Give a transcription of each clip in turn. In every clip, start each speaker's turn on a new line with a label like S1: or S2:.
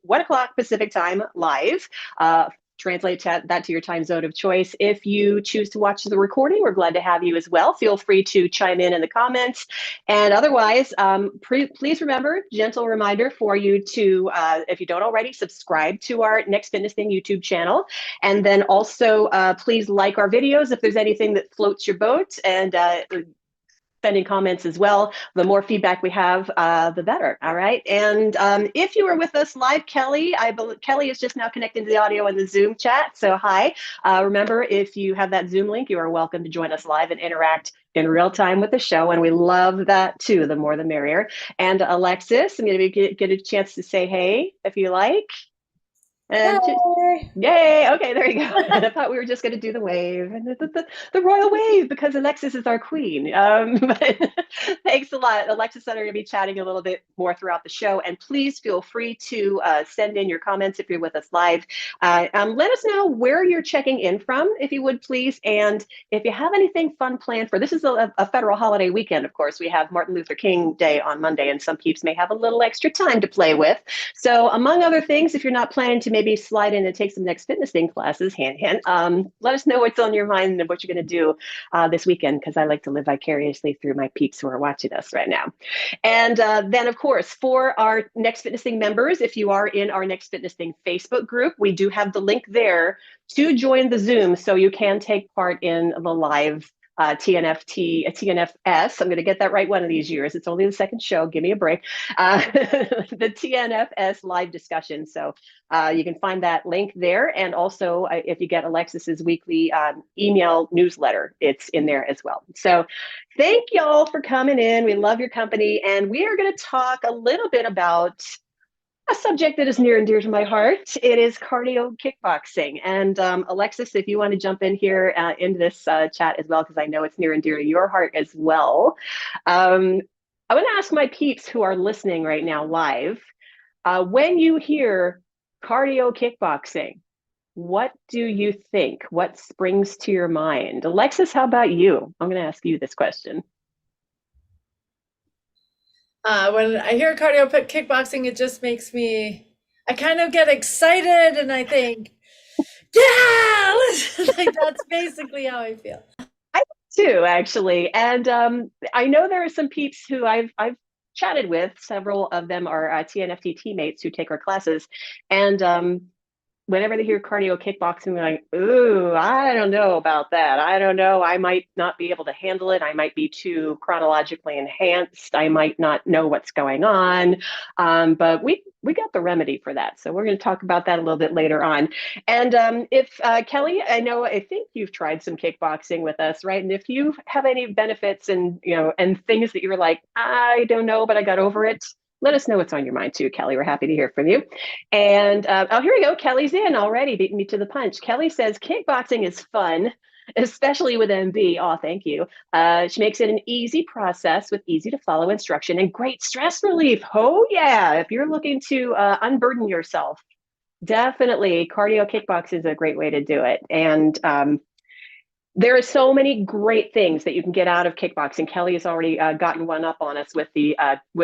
S1: 1 o'clock Pacific time live. Translate that to your time zone of choice. If you choose to watch the recording, we're glad to have you as well. Feel free to chime in the comments. And otherwise, please remember, gentle reminder for you to, if you don't already, subscribe to our Next Fitness Thing YouTube channel. And then also, please like our videos if there's anything that floats your boat, and sending comments as well. The more feedback we have, the better. All right. And if you were with us live, Kelly, Kelly is just now connecting to the audio in the Zoom chat. So hi. Remember, if you have that Zoom link, you are welcome to join us live and interact in real time with the show. And we love that too. The more the merrier. And Alexis, I'm going to get a chance to say hey if you like. And yay! Okay, there you go. I thought we were just going to do the wave, the royal wave, because Alexis is our queen. But thanks a lot, Alexis and I are going to be chatting a little bit more throughout the show. And please feel free to send in your comments if you're with us live. Let us know where you're checking in from, if you would please, and if you have anything fun planned for. This is a federal holiday weekend, of course. We have Martin Luther King Day on Monday, and some peeps may have a little extra time to play with. So, among other things, if you're not planning to maybe slide in and take some Next Fitness Thing classes, hint, hint, let us know what's on your mind and what you're going to do this weekend, because I like to live vicariously through my peeps who are watching us right now. And then, of course, for our Next Fitness Thing members, if you are in our Next Fitness Thing Facebook group, we do have the link there to join the Zoom, so you can take part in the live TNFS. I'm going to get that right one of these years. It's only the second show. Give me a break. The TNFS live discussion. So you can find that link there. And also, if you get Alexis's weekly email newsletter, it's in there as well. So thank y'all for coming in. We love your company. And we are going to talk a little bit about a subject that is near and dear to my heart. It is cardio kickboxing. And Alexis, if you want to jump in here into this chat as well, because I know it's near and dear to your heart as well. I want to ask my peeps who are listening right now live, when you hear cardio kickboxing, what do you think? What springs to your mind? Alexis, how about you? I'm going to ask you this question.
S2: When I hear cardio kickboxing, it just makes me, I kind of get excited and I think, yeah, like that's basically how I feel.
S1: I too, actually. And I know there are some peeps who I've chatted with. Several of them are TNFT teammates who take our classes. And whenever they hear cardio kickboxing, they're like, ooh, I don't know about that. I don't know. I might not be able to handle it. I might be too chronologically enhanced. I might not know what's going on. But we got the remedy for that. So we're going to talk about that a little bit later on. And if Kelly, I think you've tried some kickboxing with us, right? And if you have any benefits and things that you're like, I don't know, but I got over it, let us know what's on your mind too, Kelly. We're happy to hear from you. And here we go. Kelly's in already, beating me to the punch. Kelly says kickboxing is fun, especially with MB. Oh, thank you. She makes it an easy process with easy to follow instruction and great stress relief. Oh yeah, if you're looking to unburden yourself, definitely cardio kickboxing is a great way to do it. And there are so many great things that you can get out of kickboxing. Kelly has already gotten one up on us with the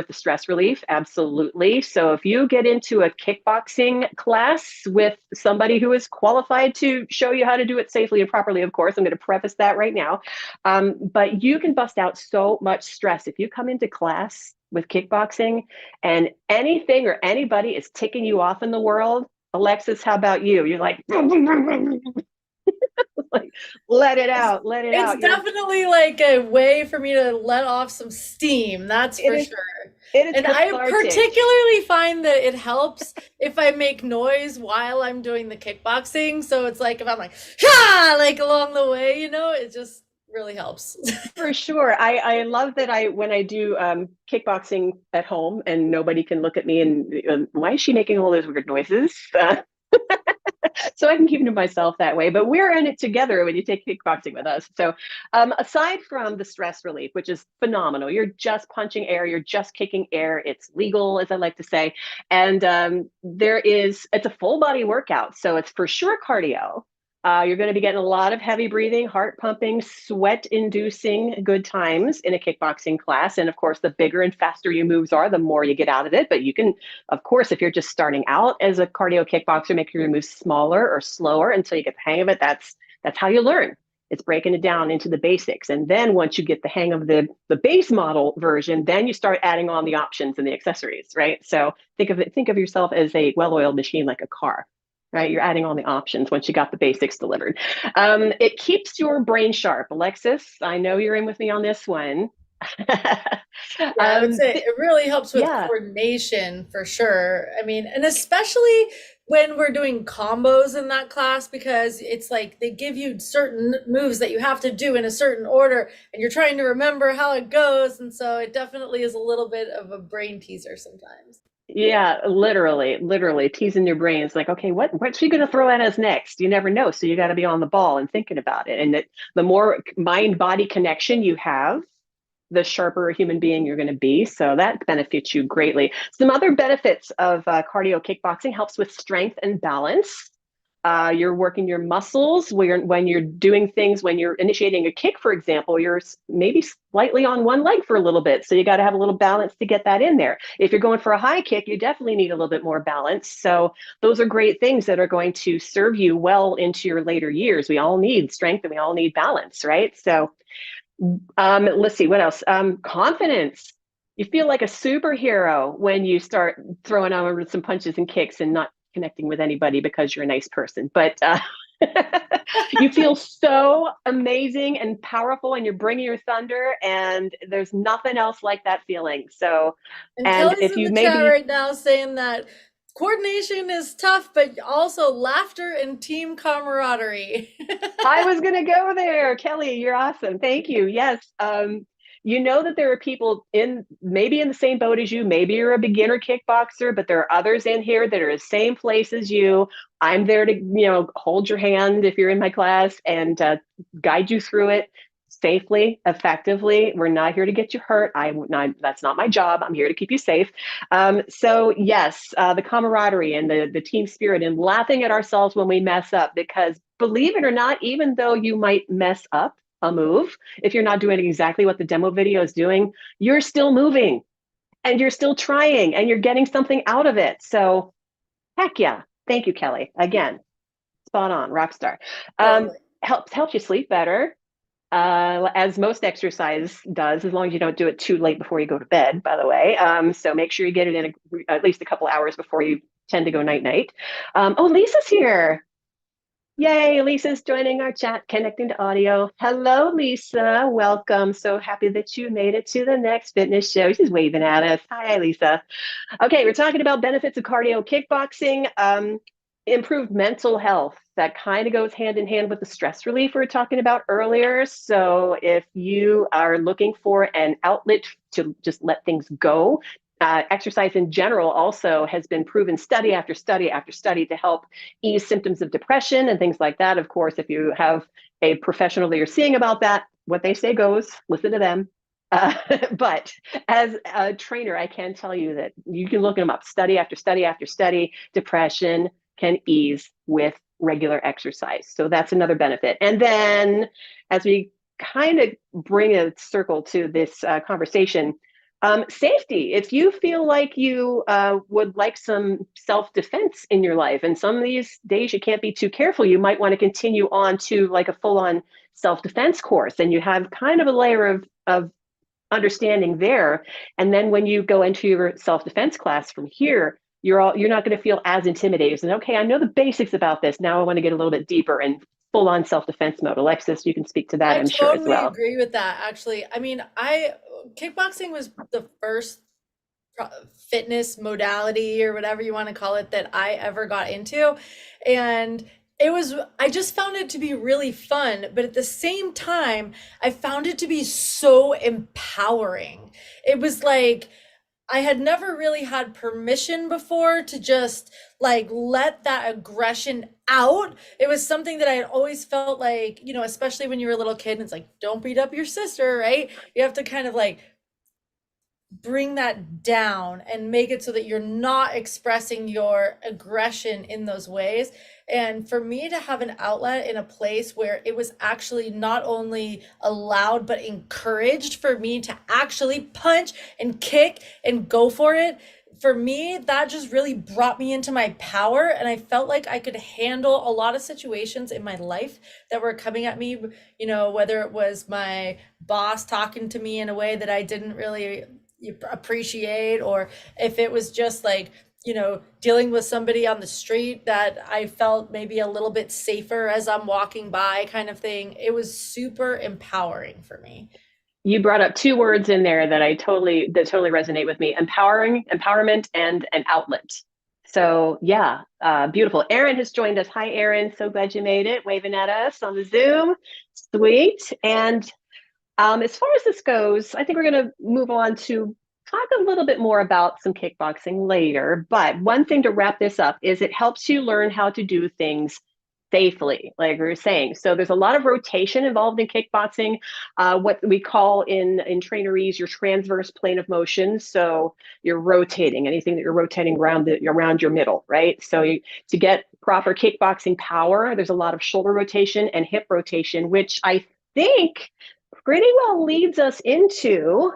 S1: stress relief. Absolutely. So if you get into a kickboxing class with somebody who is qualified to show you how to do it safely and properly, of course, I'm going to preface that right now. But you can bust out so much stress if you come into class with kickboxing and anything or anybody is ticking you off in the world. Alexis, how about you? You're like, like, let it out, let it out.
S2: It's definitely like a way for me to let off some steam, that's for sure. And I particularly find that it helps if I make noise while I'm doing the kickboxing. So it's like if I'm like, ha, like along the way, it just really helps.
S1: For sure. I love that when I do kickboxing at home and nobody can look at me and why is she making all those weird noises? So I can keep it to myself that way, but we're in it together when you take kickboxing with us. So aside from the stress relief, which is phenomenal, you're just punching air, you're just kicking air. It's legal, as I like to say. And it's a full body workout. So it's for sure cardio. You're going to be getting a lot of heavy breathing, heart pumping, sweat inducing good times in a kickboxing class. And of course, the bigger and faster your moves are, the more you get out of it. But you can, of course, if you're just starting out as a cardio kickboxer, make your moves smaller or slower until you get the hang of it. That's how you learn. It's breaking it down into the basics. And then once you get the hang of the base model version, then you start adding on the options and the accessories, right? So think of yourself as a well-oiled machine like a car. Right, you're adding on the options once you got the basics delivered. It keeps your brain sharp. Alexis, I know you're in with me on this one.
S2: Yeah, I would say it really helps with coordination for sure. I mean, and especially when we're doing combos in that class, because it's like they give you certain moves that you have to do in a certain order and you're trying to remember how it goes. And so it definitely is a little bit of a brain teaser sometimes.
S1: Yeah, literally teasing your brain. It's like, okay, what's she going to throw at us next? You never know. So you got to be on the ball and thinking about it. And the more mind body connection you have, the sharper a human being you're going to be. So that benefits you greatly. Some other benefits of cardio kickboxing: helps with strength and balance. You're working your muscles when you're doing things, when you're initiating a kick, for example, you're maybe slightly on one leg for a little bit. So you got to have a little balance to get that in there. If you're going for a high kick, you definitely need a little bit more balance. So those are great things that are going to serve you well into your later years. We all need strength and we all need balance, right? So let's see, what else? Confidence. You feel like a superhero when you start throwing out some punches and kicks and not connecting with anybody because you're a nice person. But you feel so amazing and powerful, and you're bringing your thunder, and there's nothing else like that feeling. So,
S2: and Kelly's if you in the chat right now saying that coordination is tough, but also laughter and team camaraderie.
S1: I was going to go there. Kelly, you're awesome. Thank you. Yes. You know that there are people maybe in the same boat as you. Maybe you're a beginner kickboxer, but there are others in here that are the same place as you. I'm there to, hold your hand if you're in my class and guide you through it safely, effectively. We're not here to get you hurt. That's not my job. I'm here to keep you safe. So yes, the camaraderie and the team spirit and laughing at ourselves when we mess up, because believe it or not, even though you might mess up a move, if you're not doing exactly what the demo video is doing, you're still moving and you're still trying and you're getting something out of it. So heck yeah. Thank you, Kelly. Again, spot on, rock star. Helps you sleep better. As most exercise does, as long as you don't do it too late before you go to bed, by the way. So make sure you get it in at least a couple hours before you tend to go night-night. Oh, Lisa's here. Yay, Lisa's joining our chat, connecting to audio. Hello, Lisa. Welcome. So happy that you made it to the next fitness show. She's waving at us. Hi, Lisa. Okay, we're talking about benefits of cardio kickboxing. Improved mental health. That kind of goes hand in hand with the stress relief we were talking about earlier. So if you are looking for an outlet to just let things go, exercise in general also has been proven study after study after study to help ease symptoms of depression and things like that. Of course, if you have a professional that you're seeing about that, what they say goes, listen to them. But as a trainer, I can tell you that you can look them up, study after study after study. Depression can ease with regular exercise. So that's another benefit. And then as we kind of bring a circle to this conversation, safety. If you feel like you would like some self-defense in your life, and some of these days you can't be too careful, you might want to continue on to like a full-on self-defense course, and you have kind of a layer of understanding there. And then when you go into your self-defense class from here, you're not going to feel as intimidated. And okay, I know the basics about this. Now I want to get a little bit deeper and full-on self-defense mode. Alexis, you can speak to that, I'm sure, as well.
S2: I totally agree with that, actually. I mean, kickboxing was the first fitness modality or whatever you want to call it that I ever got into. And I just found it to be really fun, but at the same time, I found it to be so empowering. It was like, I had never really had permission before to just like let that aggression out. It was something that I had always felt like, especially when you were a little kid and it's like, don't beat up your sister, right? You have to kind of like bring that down and make it so that you're not expressing your aggression in those ways. And for me to have an outlet in a place where it was actually not only allowed, but encouraged for me to actually punch and kick and go for it, for me, that just really brought me into my power. And I felt like I could handle a lot of situations in my life that were coming at me, you know, whether it was my boss talking to me in a way that I didn't really appreciate, or if it was just like, you know, dealing with somebody on the street that I felt maybe a little bit safer as I'm walking by, kind of thing. It was super empowering for me.
S1: You brought up two words in there that totally resonate with me: empowerment, and an outlet. So yeah, beautiful. Erin has joined us. Hi, Erin. So glad you made it, waving at us on the Zoom. Sweet. And as far as this goes, I think we're going to move on to talk a little bit more about some kickboxing later. But one thing to wrap this up is it helps you learn how to do things safely, like we were saying. So there's a lot of rotation involved in kickboxing, what we call in traineries your transverse plane of motion. So you're rotating anything that you're rotating around your middle, right? So to get proper kickboxing power, there's a lot of shoulder rotation and hip rotation, which I think pretty well leads us into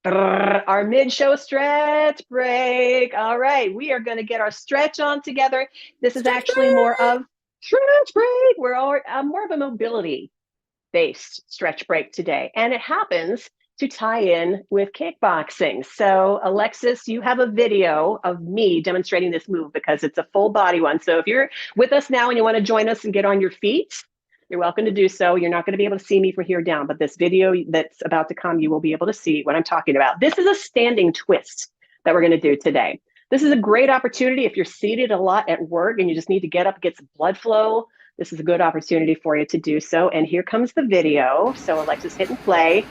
S1: our mid-show stretch break. All right, we are going to get our stretch on together. This is actually more of stretch break. We're all more of a mobility-based stretch break today, and it happens to tie in with kickboxing. So, Alexis, you have a video of me demonstrating this move because it's a full body one. So if you're with us now and you want to join us and get on your feet, you're welcome to do so. You're not going to be able to see me from here down, but this video that's about to come, you will be able to see what I'm talking about. This is a standing twist that we're going to do today. This is a great opportunity if you're seated a lot at work and you just need to get up and get some blood flow. This is a good opportunity for you to do so. And here comes the video. So Alexis, hit and play.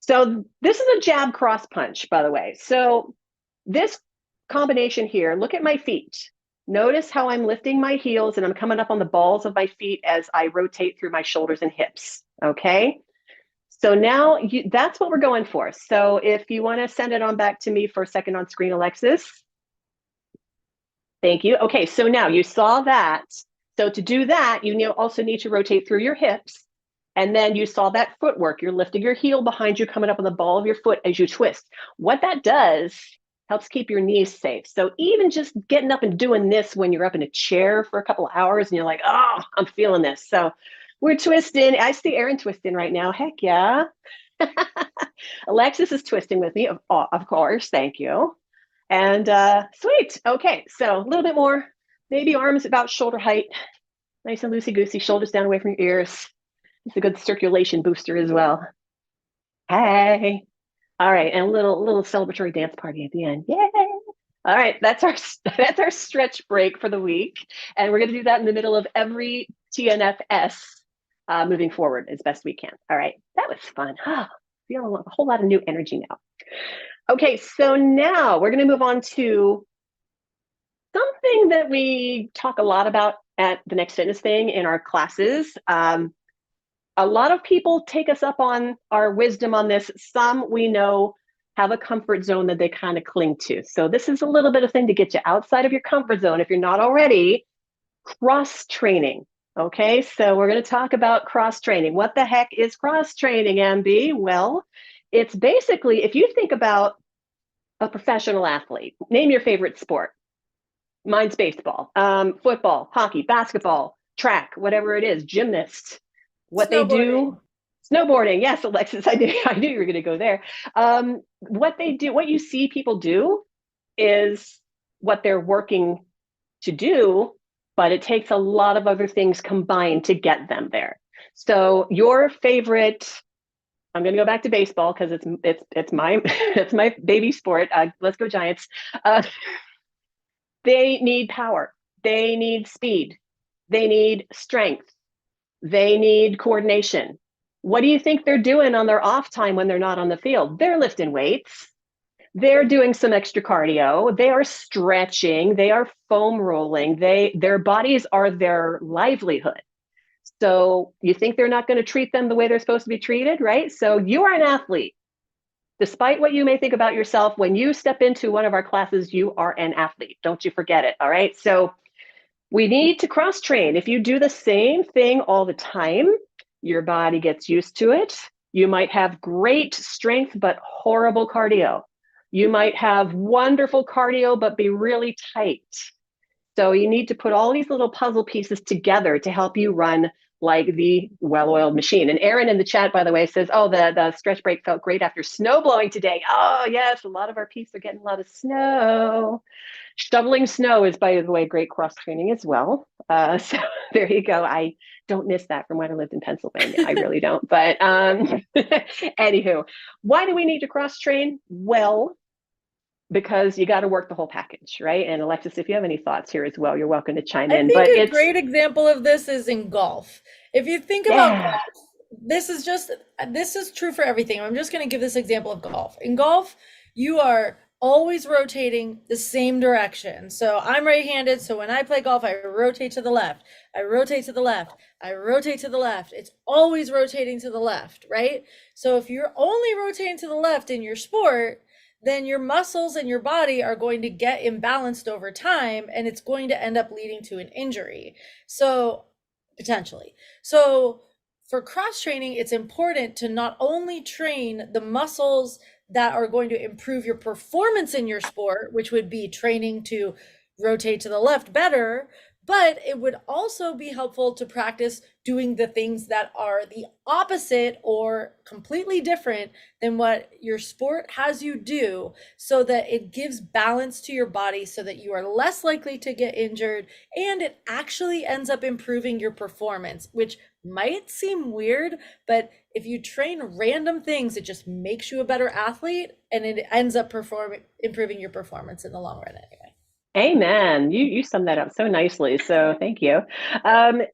S1: So this is a jab cross punch, by the way. So this combination here, look at my feet. Notice how I'm lifting my heels and I'm coming up on the balls of my feet as I rotate through my shoulders and hips, okay? So now that's what we're going for. So if you want to send it on back to me for a second on screen, Alexis. Thank you. Okay, so now you saw that. So to do that, you also need to rotate through your hips. And then you saw that footwork. You're lifting your heel behind you, coming up on the ball of your foot as you twist. What that does helps keep your knees safe. So even just getting up and doing this when you're up in a chair for a couple of hours and you're like, oh, I'm feeling this. So we're twisting. I see Erin twisting right now. Heck yeah. Alexis is twisting with me, of course. Thank you. And sweet. Okay, so a little bit more. Maybe arms about shoulder height. Nice and loosey-goosey, shoulders down away from your ears. It's a good circulation booster as well. Hey. All right, and a little celebratory dance party at the end. Yay! All right, that's our stretch break for the week, and we're going to do that in the middle of every TNFS moving forward as best we can. All right, that was fun. Feeling a whole lot of new energy now. Okay, so now we're going to move on to something that we talk a lot about at the Next Fitness Thing in our classes. A lot of people take us up on our wisdom on this. Some we know have a comfort zone that they kind of cling to. So this is a little bit of thing to get you outside of your comfort zone if you're not already. Cross training. Okay, so we're going to talk about cross training. What the heck is cross training, MB? Well, it's basically, if you think about a professional athlete, name your favorite sport. Mine's baseball, football, hockey, basketball, track, whatever it is, gymnast. What they do, snowboarding. Yes, Alexis, I knew you were going to go there. What they do, what you see people do is what they're working to do, but it takes a lot of other things combined to get them there. So your favorite, I'm going to go back to baseball because it's my it's my baby sport. Let's go Giants. They need power. They need speed. They need strength. They need coordination. What do you think they're doing on their off time when they're not on the field? They're lifting weights. They're doing some extra cardio. They are stretching. They are foam rolling. Their bodies are their livelihood. So you think they're not going to treat them the way they're supposed to be treated, right? So you are an athlete. Despite what you may think about yourself, when you step into one of our classes, you are an athlete. Don't you forget it. All right. So we need to cross train. If you do the same thing all the time, your body gets used to it. You might have great strength, but horrible cardio. You might have wonderful cardio, but be really tight. So you need to put all these little puzzle pieces together to help you run like the well-oiled machine. And Erin in the chat, by the way, says, oh, the stretch break felt great after snow blowing today. Oh, yes, a lot of our peeps are getting a lot of snow. Shoveling snow is, by the way, great cross training as well. So there you go. I don't miss that from when I lived in Pennsylvania. I really don't. But anywho, why do we need to cross train? Well, because you got to work the whole package, right? And Alexis, if you have any thoughts here as well, you're welcome to chime in.
S2: I think a great example of this is in golf. If you think about golf, this is true for everything. I'm just going to give this example of golf. In golf, you are always rotating the same direction. So I'm right-handed, so when I play golf, I rotate to the left. I rotate to the left. I rotate to the left. It's always rotating to the left, right? So if you're only rotating to the left in your sport, then your muscles and your body are going to get imbalanced over time, and it's going to end up leading to an injury. So potentially. So for cross training, it's important to not only train the muscles that are going to improve your performance in your sport, which would be training to rotate to the left better, but it would also be helpful to practice doing the things that are the opposite or completely different than what your sport has you do, so that it gives balance to your body so that you are less likely to get injured, and it actually ends up improving your performance, which might seem weird, but if you train random things, it just makes you a better athlete, and it ends up improving your performance in the long run anyway.
S1: Amen. You summed that up so nicely. So thank you.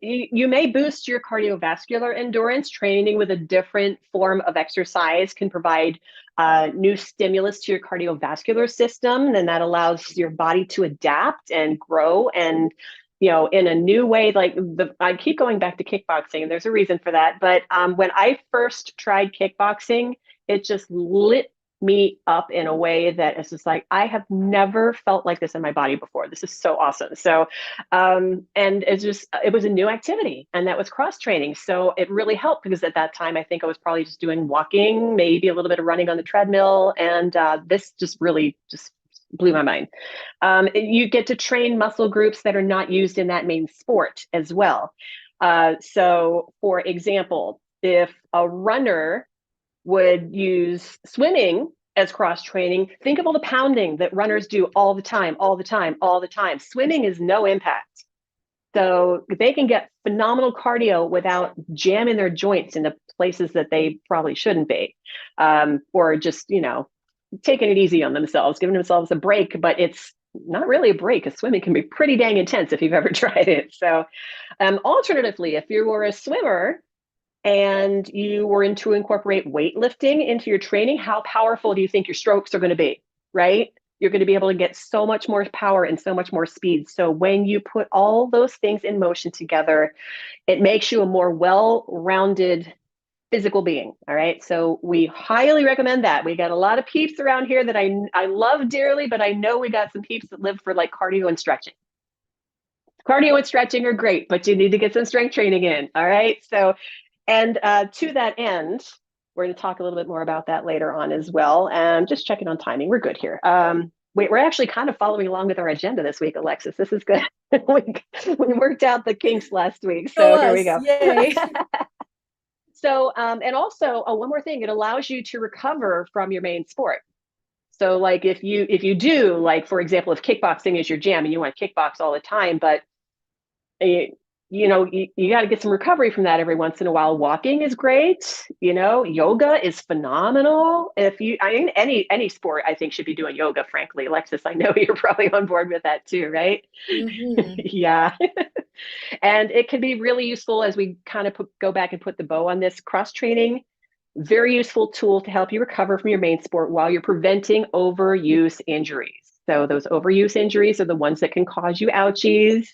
S1: You may boost your cardiovascular endurance. Training with a different form of exercise can provide new stimulus to your cardiovascular system, and that allows your body to adapt and grow and, in a new way. Like I keep going back to kickboxing, and there's a reason for that. But when I first tried kickboxing, it just lit me up in a way that is just like, I have never felt like this in my body before. This is so awesome. So, and it was a new activity, and that was cross training. So it really helped, because at that time, I think I was probably just doing walking, maybe a little bit of running on the treadmill. And this just really just blew my mind. You get to train muscle groups that are not used in that main sport as well. So for example, if a runner would use swimming as cross training, think of all the pounding that runners do all the time. Swimming is no impact. So they can get phenomenal cardio without jamming their joints into places that they probably shouldn't be, or just, taking it easy on themselves, giving themselves a break. But it's not really a break, because swimming can be pretty dang intense if you've ever tried it. So alternatively, if you were a swimmer and you were to incorporate weightlifting into your training, how powerful do you think your strokes are going to be, right? You're going to be able to get so much more power and so much more speed. So when you put all those things in motion together, it makes you a more well-rounded physical being. All right. So we highly recommend that. We got a lot of peeps around here that I love dearly, but I know we got some peeps that live for like cardio and stretching. Cardio and stretching are great, but you need to get some strength training in. All right. So, and to that end, we're going to talk a little bit more about that later on as well. And just checking on timing. We're good here. We're actually kind of following along with our agenda this week, Alexis. This is good. we worked out the kinks last week. So here we go.
S2: Yay.
S1: So, and also, one more thing, it allows you to recover from your main sport. So like if you do, like, for example, if kickboxing is your jam and you want to kickbox all the time, but you got to get some recovery from that every once in a while. Walking is great. Yoga is phenomenal. Any sport, I think, should be doing yoga, frankly. Alexis, I know you're probably on board with that too, right?
S2: Mm-hmm.
S1: Yeah. And it can be really useful as we kind of go back and put the bow on this. Cross training, very useful tool to help you recover from your main sport while you're preventing overuse injuries. So those overuse injuries are the ones that can cause you ouchies,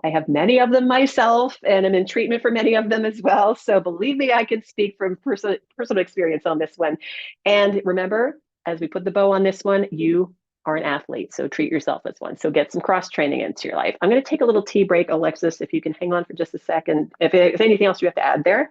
S1: I have many of them myself, and I'm in treatment for many of them as well. So believe me, I can speak from personal experience on this one. And remember, as we put the bow on this one, you are an athlete, so treat yourself as one. So get some cross training into your life. I'm going to take a little tea break, Alexis, if you can hang on for just a second. If anything else you have to add there.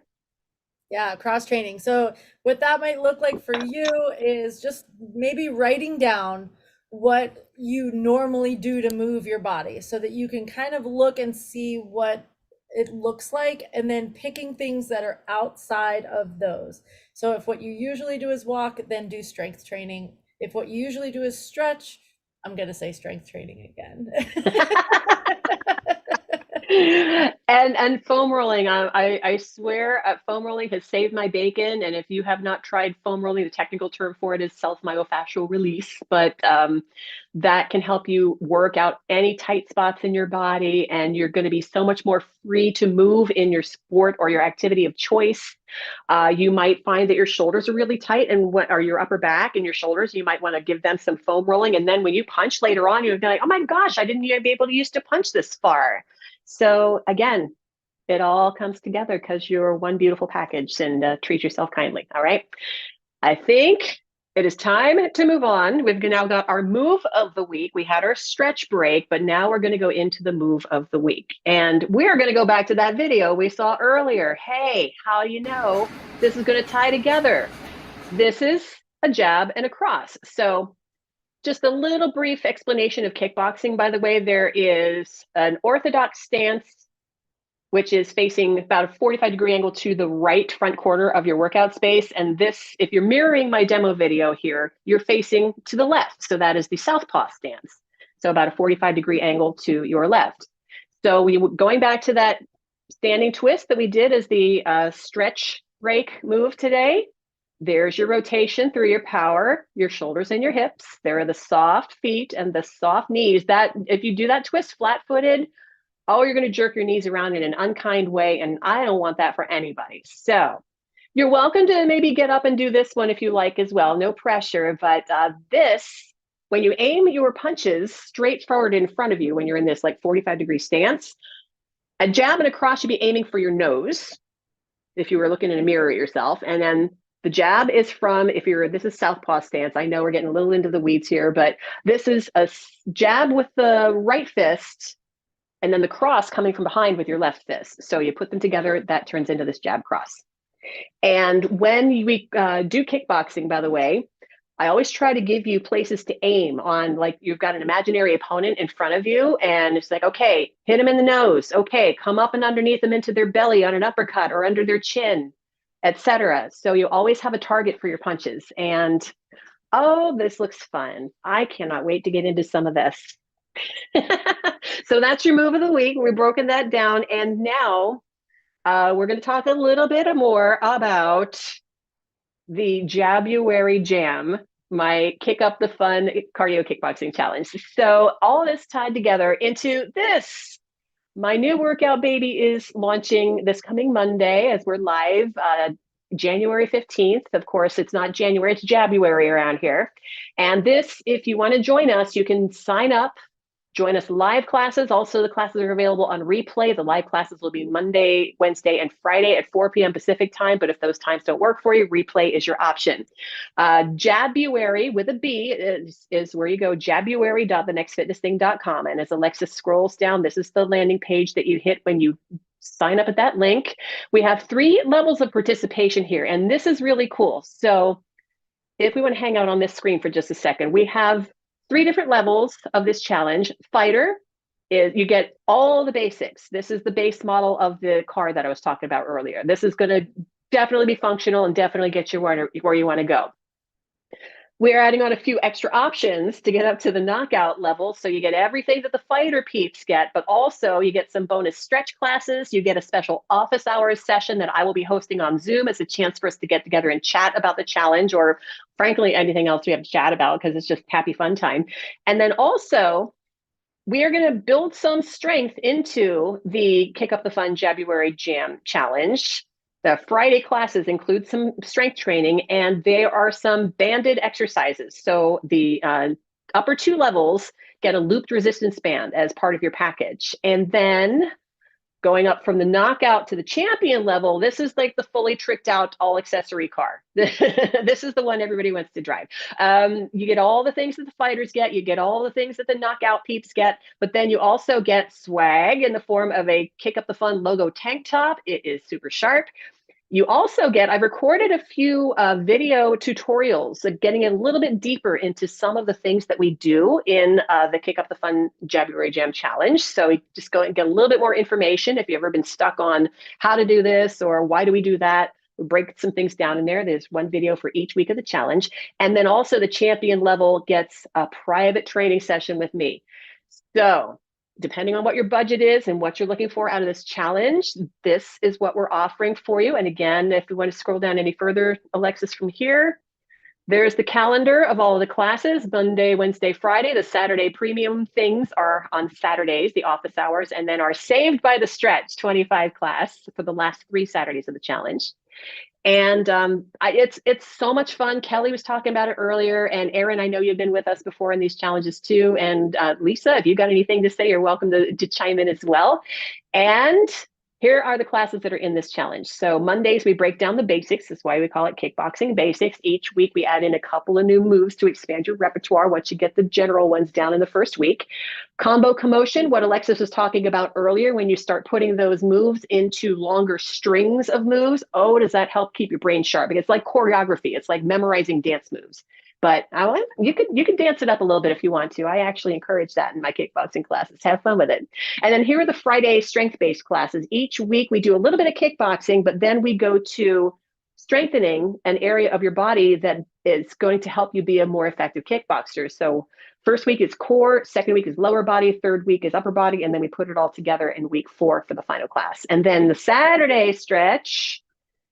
S2: Yeah, cross training. So what that might look like for you is just maybe writing down what you normally do to move your body so that you can kind of look and see what it looks like, and then picking things that are outside of those. So if what you usually do is walk, then do strength training. If what you usually do is stretch, I'm going to say strength training again.
S1: And foam rolling, I swear foam rolling has saved my bacon. And if you have not tried foam rolling, the technical term for it is self-myofascial release, but that can help you work out any tight spots in your body, and you're going to be so much more free to move in your sport or your activity of choice. You might find that your shoulders are really tight, or your upper back and your shoulders, you might want to give them some foam rolling. And then when you punch later on, you'll be like, oh my gosh, I didn't even be able to use to punch this far. So again, it all comes together because you're one beautiful package, and treat yourself kindly. All right. I think it is time to move on. We've now got our move of the week. We had our stretch break, but now we're going to go into the move of the week. And we're going to go back to that video we saw earlier. Hey, how do you know this is going to tie together? This is a jab and a cross. So just a little brief explanation of kickboxing, by the way. There is an orthodox stance, which is facing about a 45-degree angle to the right front corner of your workout space. And this, if you're mirroring my demo video here, you're facing to the left. So that is the southpaw stance. So about a 45-degree angle to your left. So going back to that standing twist that we did as the stretch break move today. There's your rotation through your power, your shoulders and your hips. There are the soft feet and the soft knees. That if you do that twist flat-footed, oh, you're going to jerk your knees around in an unkind way, and I don't want that for anybody. So you're welcome to maybe get up and do this one if you like as well. No pressure, but this, when you aim your punches straight forward in front of you when you're in this like 45-degree stance, a jab and a cross should be aiming for your nose if you were looking in a mirror at yourself, and then the jab is from, this is southpaw stance. I know we're getting a little into the weeds here, but this is a jab with the right fist, and then the cross coming from behind with your left fist. So you put them together, that turns into this jab cross. And when we do kickboxing, by the way, I always try to give you places to aim on, like you've got an imaginary opponent in front of you, and it's like, okay, hit them in the nose. Okay, come up and underneath them into their belly on an uppercut or under their chin, etc. So you always have a target for your punches. And oh, this looks fun. I cannot wait to get into some of this. So that's your move of the week. We've broken that down. And now we're going to talk a little bit more about the Jabuary Jam, my Kick Up the Fun cardio kickboxing challenge. So all this tied together into this. My new workout baby is launching this coming Monday as we're live, January 15th. Of course, it's not January, it's Jabuary around here. And this, if you want to join us, you can sign up. Join us live classes. Also, the classes are available on replay. The live classes will be Monday, Wednesday, and Friday at 4 p.m. Pacific time. But if those times don't work for you, replay is your option. Jabuary with a B is where you go, jabuary.thenextfitnessthing.com. And as Alexis scrolls down, this is the landing page that you hit when you sign up at that link. We have 3 levels of participation here, and this is really cool. So if we want to hang out on this screen for just a second, we have 3 different levels of this challenge. Fighter is, you get all the basics. This is the base model of the car that I was talking about earlier. This is going to definitely be functional and definitely get you where you want to go. We're adding on a few extra options to get up to the knockout level. So you get everything that the fighter peeps get, but also you get some bonus stretch classes. You get a special office hours session that I will be hosting on Zoom as a chance for us to get together and chat about the challenge, or frankly, anything else we have to chat about, because it's just happy fun time. And then also, we are going to build some strength into the Kick Up the Fun Jabuary Jam Challenge. The Friday classes include some strength training, and there are some banded exercises. So the upper 2 levels get a looped resistance band as part of your package. And then going up from the knockout to the champion level, this is like the fully tricked out all accessory car. This is the one everybody wants to drive. You get all the things that the fighters get, you get all the things that the knockout peeps get, but then you also get swag in the form of a Kick Up the Fun logo tank top. It is super sharp. You also get, I've recorded a few video tutorials, getting a little bit deeper into some of the things that we do in the Kick Up the Fun January Jam Challenge. So we just go and get a little bit more information if you've ever been stuck on how to do this or why do we do that. We break some things down in there. There's one video for each week of the challenge. And then also the champion level gets a private training session with me. So depending on what your budget is and what you're looking for out of this challenge, this is what we're offering for you. And again, if you want to scroll down any further, Alexis, from here, there's the calendar of all of the classes, Monday, Wednesday, Friday. The Saturday premium things are on Saturdays, the office hours, and then our Saved by the Stretch 25 class for the last 3 Saturdays of the challenge. And it's so much fun. Kelly was talking about it earlier, and Erin, I know you've been with us before in these challenges too. And Lisa, if you've got anything to say, you're welcome to chime in as well. And here are the classes that are in this challenge. So Mondays, we break down the basics. That's why we call it Kickboxing Basics. Each week, we add in a couple of new moves to expand your repertoire once you get the general ones down in the first week. Combo commotion, what Alexis was talking about earlier, when you start putting those moves into longer strings of moves, oh, does that help keep your brain sharp? Because it's like choreography. It's like memorizing dance moves. But you can dance it up a little bit if you want to. I actually encourage that in my kickboxing classes. Have fun with it. And then here are the Friday strength-based classes. Each week we do a little bit of kickboxing, but then we go to strengthening an area of your body that is going to help you be a more effective kickboxer. So first week is core, second week is lower body, third week is upper body, and then we put it all together in week 4 for the final class. And then the Saturday stretch,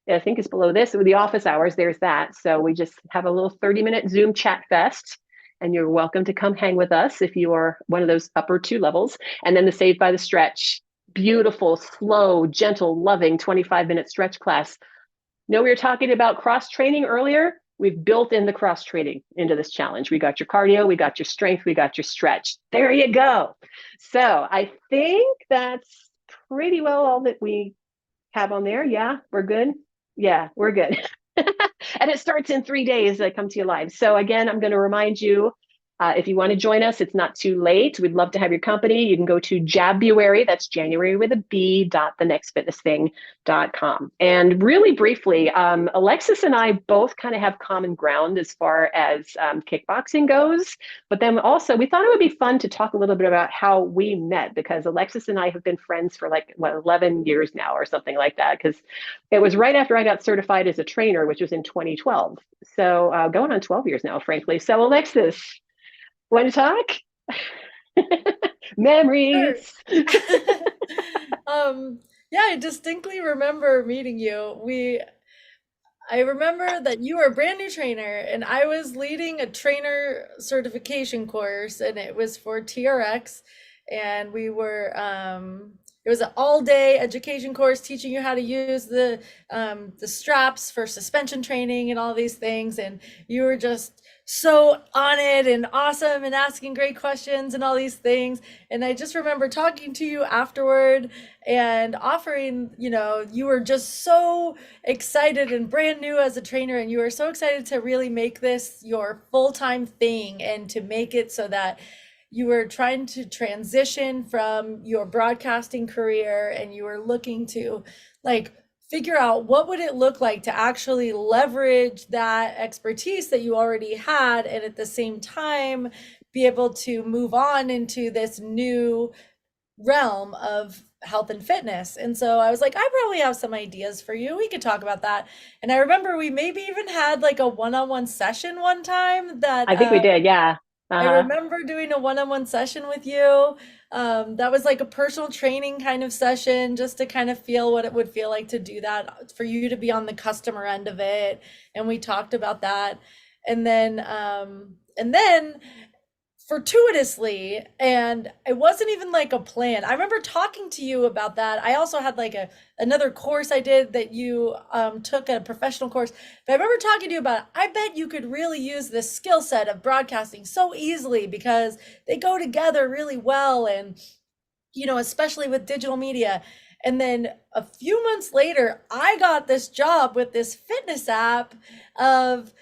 S1: I think it's below this, with the office hours, there's that. So we just have a little 30-minute Zoom chat fest, and you're welcome to come hang with us if you are one of those upper 2 levels. And then the Saved by the Stretch, beautiful, slow, gentle, loving 25-minute stretch class. We were talking about cross training earlier. We've built in the cross training into this challenge. We got your cardio, we got your strength, we got your stretch. There you go. So I think that's pretty well all that we have on there. Yeah, we're good. Yeah, we're good. And it starts in 3 days that come to you live. So again, I'm going to remind you, if you want to join us, it's not too late. We'd love to have your company. You can go to Jabuary, that's January with a B, .thenextfitnessthing.com. And really briefly, Alexis and I both kind of have common ground as far as kickboxing goes. But then also, we thought it would be fun to talk a little bit about how we met, because Alexis and I have been friends for 11 years now or something like that, because it was right after I got certified as a trainer, which was in 2012. So going on 12 years now, frankly. So Alexis, want to talk? Memories.
S2: Yeah, I distinctly remember meeting you. I remember that you were a brand new trainer, and I was leading a trainer certification course, and it was for TRX, and we were it was an all-day education course teaching you how to use the straps for suspension training and all these things, and you were just so on it and awesome and asking great questions and all these things. And I just remember talking to you afterward and offering, you were just so excited and brand new as a trainer, and you were so excited to really make this your full-time thing and to make it so that you were trying to transition from your broadcasting career, and you were looking to figure out what would it look like to actually leverage that expertise that you already had, and at the same time be able to move on into this new realm of health and fitness. And so I was like, I probably have some ideas for you. We could talk about that. And I remember we maybe even had a one-on-one session one time that
S1: I think we did. Yeah.
S2: I remember doing a one-on-one session with you. That was a personal training kind of session, just to kind of feel what it would feel like to do that, for you to be on the customer end of it. And we talked about that. And then fortuitously, and it wasn't even like a plan. I remember talking to you about that. I also had like another course I did that you took, a professional course. But I remember talking to you about it. I bet you could really use this skill set of broadcasting so easily because they go together really well, and especially with digital media. And then a few months later, I got this job with this fitness app of,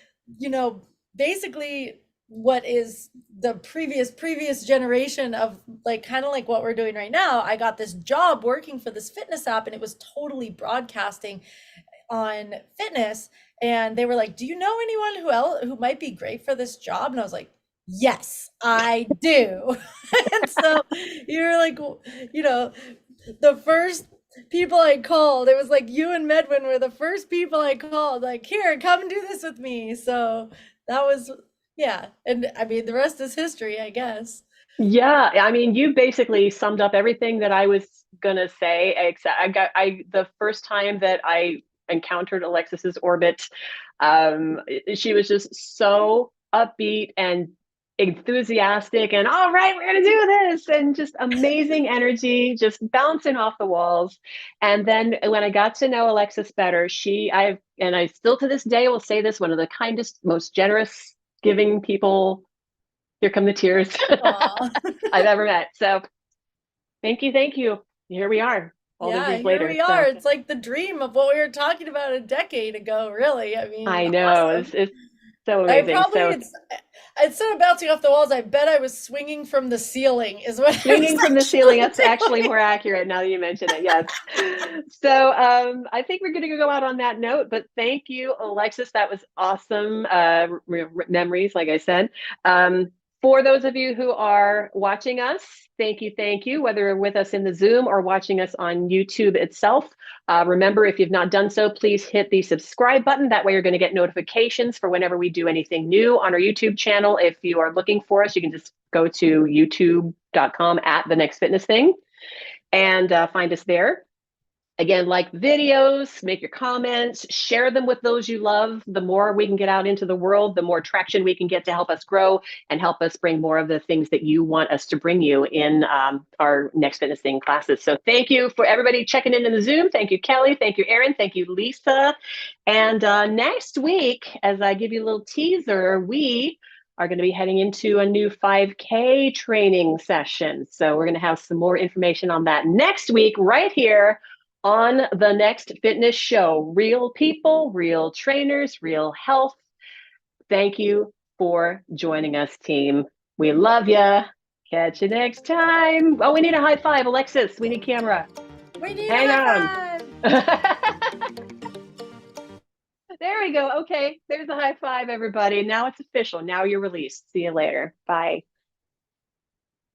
S2: basically what is the previous generation of like kind of like what we're doing right now. I got this job working for this fitness app, and it was totally broadcasting on fitness. And they were like, "Do you know anyone who might be great for this job?" And I was like, "Yes, I do." And so you're like, the first people I called, it was like you and Medwin were the first people I called, like, "Here, come and do this with me." So that was, yeah. And I mean, the rest is history, I guess.
S1: Yeah, I mean, you basically summed up everything that I was gonna say. Except the first time that I encountered Alexis's orbit, she was just so upbeat and enthusiastic and all right, we're gonna do this, and just amazing energy, just bouncing off the walls. And then when I got to know Alexis better, I still to this day will say this, one of the kindest, most generous, giving people, here come the tears, I've ever met. So thank you, thank you. Here we are, all these years later.
S2: Here we are. So. It's like the dream of what we were talking about a decade ago, really. I mean,
S1: I know,
S2: awesome.
S1: it's so amazing.
S2: Instead of bouncing off the walls, I bet I was swinging from the ceiling is what
S1: swinging from the ceiling. That's actually more accurate now that you mention it. Yes. So I think we're going to go out on that note, but thank you, Alexis. That was awesome. Memories, like I said. For those of you who are watching us, thank you, whether you're with us in the Zoom or watching us on YouTube itself. Remember, if you've not done so, please hit the subscribe button. That way you're going to get notifications for whenever we do anything new on our YouTube channel. If you are looking for us, you can just go to youtube.com @The Next Fitness Thing and find us there. Again, like videos, make your comments, share them with those you love. The more we can get out into the world, the more traction we can get to help us grow and help us bring more of the things that you want us to bring you in our Next Fitness Thing classes. So thank you for everybody checking in the Zoom. Thank you, Kelly. Thank you, Erin. Thank you, Lisa. And next week, as I give you a little teaser, we are going to be heading into a new 5K training session. So we're going to have some more information on that next week right here on the Next Fitness Show. Real people, real trainers, real health. Thank you for joining us, team. We love you. Catch you next time. Oh, we need a high five, Alexis. We need camera.
S2: We need a high five.
S1: There we go. Okay, there's a high five, everybody. Now it's official. Now you're released. See you later. Bye.